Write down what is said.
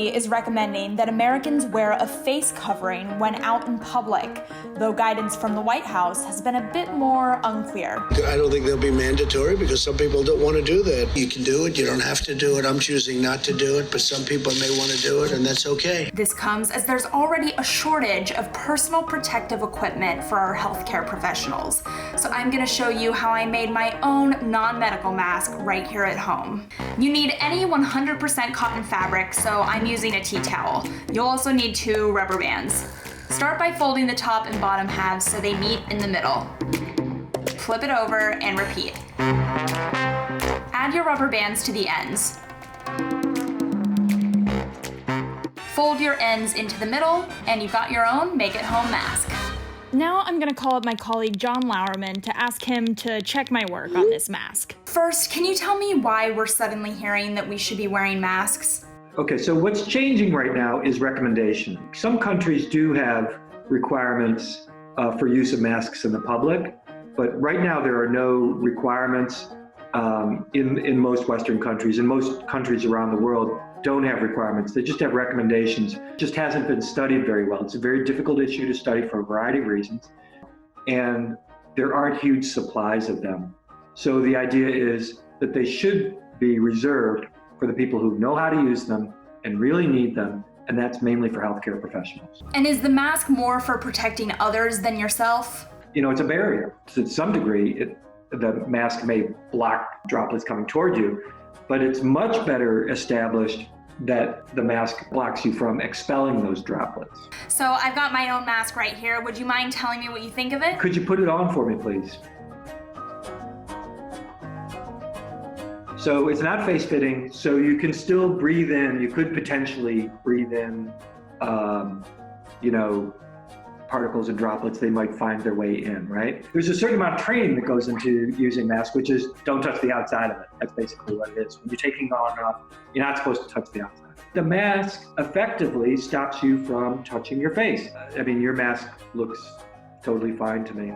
body is recommending that Americans wear a face covering when out in public, though guidance from the White House has been a bit more unclear. I don't think they'll be mandatory because some people don't want to do that. You can do it, you don't have to do it. I'm choosing not to do it, but some people may want to do it, and that's okay. This comes as there's already a shortage of personal protective equipment for our healthcare professionals. So I'm going to show you how I made my own non-medical mask right here at home. You need any 100% cotton fabric, so I'm using a tea towel. You'll also need 2 rubber bands. Start by folding the top and bottom halves so they meet in the middle. Flip it over and repeat. Add your rubber bands to the ends. Fold your ends into the middle, and you've got your own make-at-home mask. Now I'm gonna call up my colleague John Lowerman to ask him to check my work on this mask. First, can you tell me why we're suddenly hearing that we should be wearing masks? Okay, so what's changing right now is recommendation. Some countries do have requirements for use of masks in the public, but right now there are no requirements in most Western countries, and most countries around the world don't have requirements. They just have recommendations. It just hasn't been studied very well. It's a very difficult issue to study for a variety of reasons, and there aren't huge supplies of them. So the idea is that they should be reserved for the people who know how to use them and really need them, and that's mainly for healthcare professionals. And is the mask more for protecting others than yourself? You know, it's a barrier. To some degree, the mask may block droplets coming toward you, but it's much better established that the mask blocks you from expelling those droplets. So I've got my own mask right here. Would you mind telling me what you think of it? Could you put it on for me, please? So it's not face fitting, so you can still breathe in. You could potentially breathe in, particles and droplets. They might find their way in, right? There's a certain amount of training that goes into using masks, which is don't touch the outside of it. That's basically what it is. When you're taking on and off, you're not supposed to touch the outside. The mask effectively stops you from touching your face. I mean, your mask looks totally fine to me.